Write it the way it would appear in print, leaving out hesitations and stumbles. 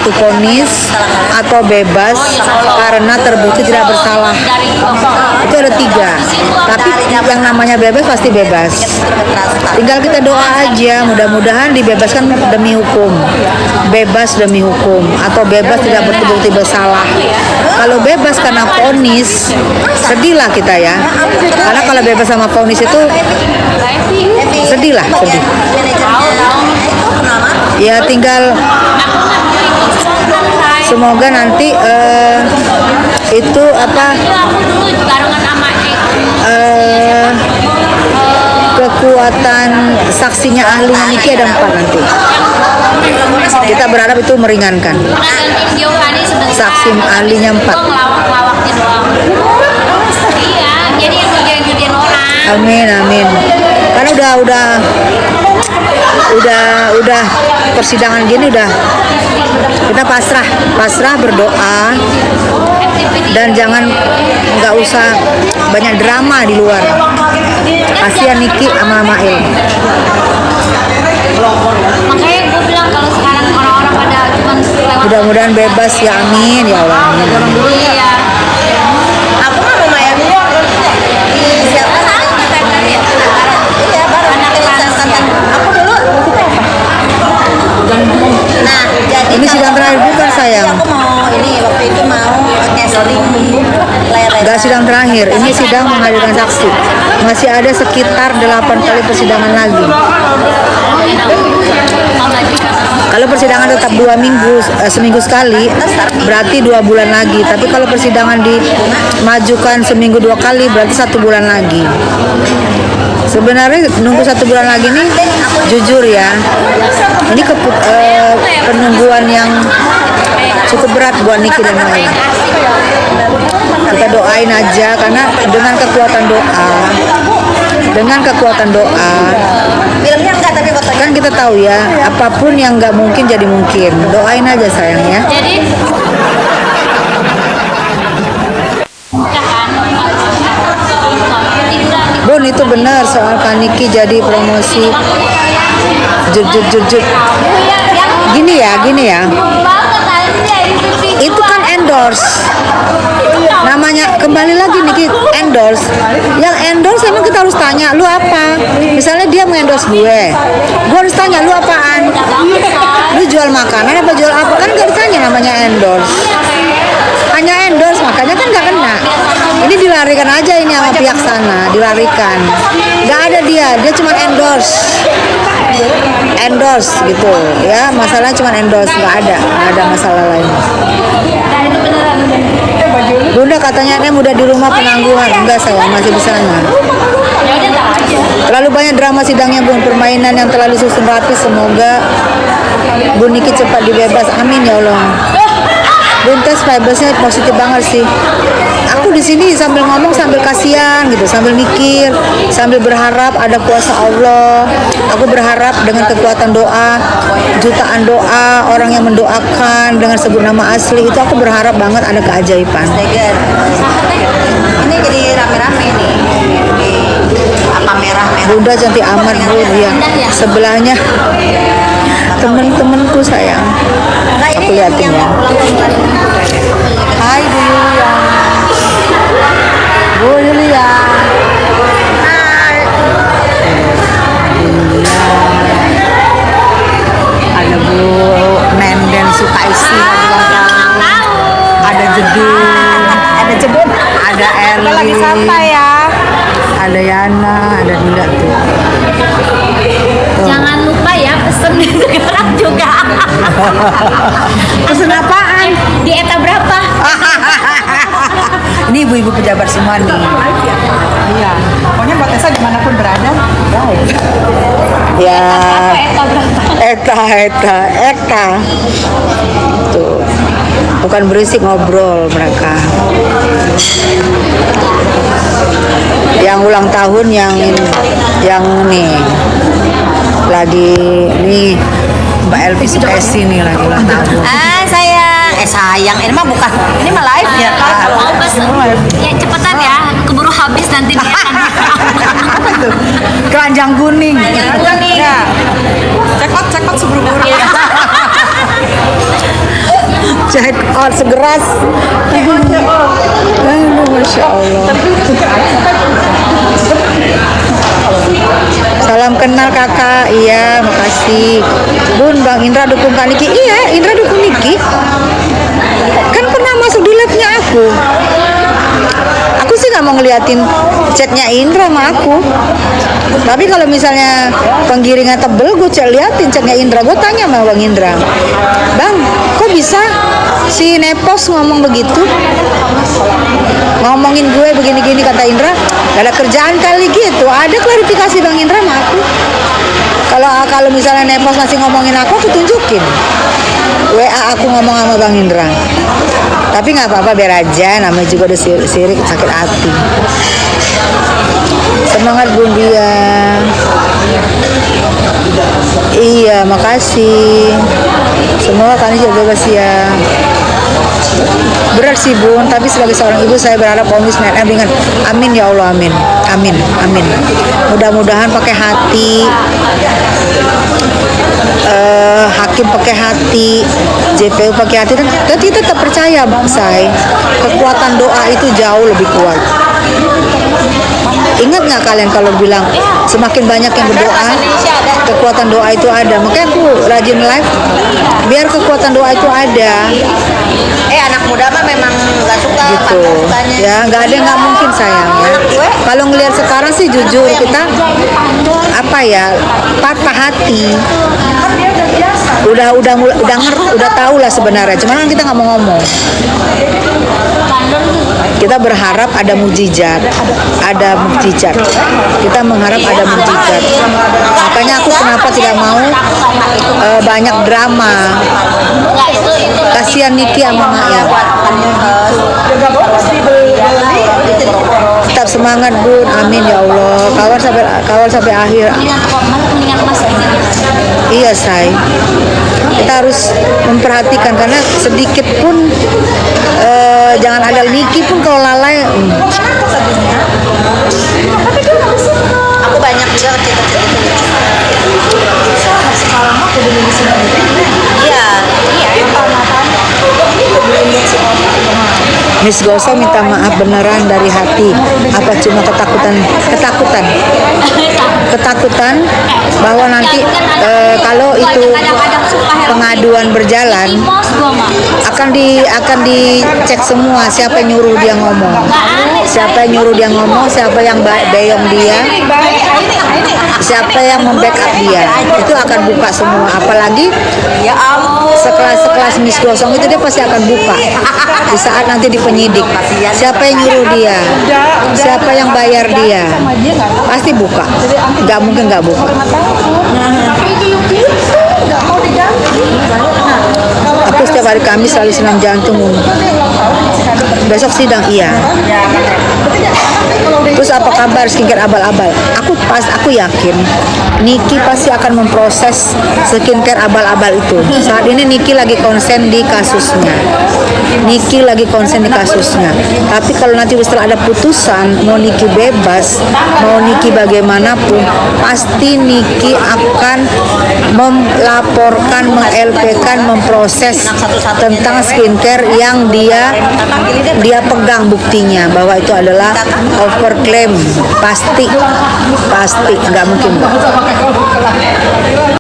jatuh vonis atau bebas karena terbukti tidak bersalah. Itu ada 3. Tapi yang namanya bebas pasti bebas. Tinggal kita doa aja, mudah-mudahan dibebaskan demi hukum, bebas demi hukum, atau bebas tidak terbukti bersalah. Kalau bebas karena vonis, sedihlah kita ya. Karena kalau bebas sama vonis itu sedih. Ya tinggal semoga nanti itu kekuatan saksinya ahlinya Niki ada 4 nanti. Kita berharap itu meringankan. Saksi ahlinya 4. Amin. Karena udah persidangan gini udah kita pasrah berdoa dan nggak usah banyak drama di luar. Kasihan Niki sama Mail. Makanya gue bilang kalau sekarang orang-orang pada cuma lewat. Mudah-mudahan bebas ya, amin ya Allah. Iya. Aku mah lumayan siapa tadi ya? Iya, baru aku dulu nah, jadi Ini sidang terakhir bukan sayang? Aku mau waktu itu mau casting layar-layar. Enggak sidang terakhir, ini sidang menghadirkan saksi. Masih ada sekitar 8 kali persidangan lagi. Kalau persidangan tetap 2 minggu, seminggu sekali, berarti 2 bulan lagi. Tapi kalau persidangan dimajukan seminggu 2 kali, berarti 1 bulan lagi. Sebenarnya nunggu 1 bulan lagi nih, jujur ya, ini penungguan yang cukup berat buat Niki dan Maya. Kita doain aja, karena dengan kekuatan doa, Filmnya enggak, tapi fotonya kan kita tahu ya, apapun yang nggak mungkin jadi mungkin. Doain aja sayang ya. Jadi Bun, itu benar soal Kaniki jadi promosi. Jujur. Gini ya. Itu kan endorse. Namanya kembali lagi Niki endorse. Yang endorse emang kita harus tanya, lu apa? Misalnya dia mengendorse gue harus tanya, lu apaan? Lu jual makanan apa jual apa? Kan gak ditanya, namanya endorse. Hanya endorse, makanya kan gak kena. Ini dilarikan aja ini sama pihak sana, dilarikan. Gak ada dia cuma endorse gitu ya. Masalahnya cuma endorse, gak ada masalah lain. Bunda katanya ini udah di rumah penangguhan. Enggak sayang, masih di sana. Terlalu banyak drama sidangnya Bun, permainan yang terlalu susun rapi. Semoga Bun Niki cepat dibebas, amin ya Allah. Bun, tes vibesnya positif banget sih. Aku di sini sambil ngomong sambil kasihan gitu, sambil mikir, sambil berharap ada kuasa Allah. Aku berharap dengan kekuatan doa, jutaan doa, orang yang mendoakan dengan sebut nama asli itu, aku berharap banget ada keajaiban. ini jadi rame-rame nih. Apa merah-merah? Bunda cantik amat Bun, ya. Sebelahnya temen-temenku sayang. Aku liatin ya. Hai Bu Yulia. Bu Yulia. Hai. Ada Bu Nenden Sukaisi. Ada Jedun. Ada Eli. Lagi santai ya. Ada Yana, ada Dinda tuh. jangan lupa ya pesen sekarang juga. Pesen apaan? Di eta berapa? Ini ibu-ibu pejabat semua nih. Iya. Pokoknya buat Tessa dimanapun berada. Ya. Eta berapa? Eta. Tuh. Bukan berisik, ngobrol mereka. Yang ulang tahun yang nih lagi nih Mbak Elvi Sukesi nih lagi ulang tahun. Sayang, ini mah bukan, ini mah live ya. Mau pesen? Ya cepetan ya, keburu habis nanti dia akan. Keranjang kuning. Keranjang kuning. Ya. Cekot seburu-buru. Check out segeras. Aduh, Masya Allah. Salam kenal kakak. Iya, makasih. Bun, Bang Indra dukung Kak Niki. Iya, Indra dukung Niki. Kan pernah masuk di live-nya aku. Aku sih nggak mau ngeliatin chatnya Indra sama aku. Tapi kalau misalnya penggiringan tebel, gue liatin chatnya Indra. Gue tanya sama Bang Indra, Bang, kok bisa si Nepos ngomong begitu? Ngomongin gue begini-gini, kata Indra. Gak ada kerjaan kali gitu. Ada klarifikasi Bang Indra sama aku. Kalau misalnya Nepos masih ngomongin aku tunjukin WA aku ngomong sama Bang Indra. Tapi nggak apa-apa, biar aja, namanya juga udah sirik sakit hati. Semangat Bun Dia. Iya, makasih. Semoga kalian juga bebas ya. Berat sih Bun, tapi sebagai seorang ibu saya berharap Omis main dengan amin ya Allah, amin. Amin, amin. Mudah-mudahan pakai hati. Hakim pakai hati, JPU pakai hati, dan kita tetap percaya say, kekuatan doa itu jauh lebih kuat. Ingat nggak kalian kalau bilang semakin banyak yang berdoa, kekuatan doa itu ada. Makanya aku rajin live biar kekuatan doa itu ada. Anak muda mah memang nggak suka Gitu ya, nggak ada yang nggak mungkin sayang ya. Kalau ngelihat sekarang sih jujur kita apa ya, patah hati. Udah tahu lah sebenarnya, cuman kan kita nggak mau ngomong. Kita berharap ada mukjizat, kita mengharap ada mukjizat. Makanya aku kenapa tidak mau banyak drama. Kasihan Niki sama Maya. Tetap semangat Bun, amin ya Allah. Kawal sampai akhir. Iya say, kita harus memperhatikan karena sedikit pun jangan ada Niki pun kalau lalai. Aku banyak juga kecil-kecil itu. Iya. Miss Goso minta maaf beneran dari hati. Apa cuma ketakutan bahwa nanti kalau itu pengaduan berjalan akan dicek semua siapa yang nyuruh dia ngomong, siapa yang beyong dia, siapa yang membackup dia, itu akan buka semua. Apalagi sekelas Miss Gosong itu dia pasti akan buka di saat nanti di penyidik, siapa yang nyuruh dia, siapa yang bayar dia, pasti buka. Nggak mungkin nggak buka. Aku setiap hari Kamis selalu senam jantung. Besok sidang, iya. Terus apa kabar skincare abal-abal? Aku yakin Niki pasti akan memproses skincare abal-abal itu. Saat ini Niki lagi konsen di kasusnya. Tapi kalau nanti setelah ada putusan, mau Niki bebas, mau Niki bagaimanapun, pasti Niki akan melaporkan, meng-LP-kan, memproses tentang skincare yang dia pegang buktinya bahwa itu adalah overclaim. Pasti nggak mungkin.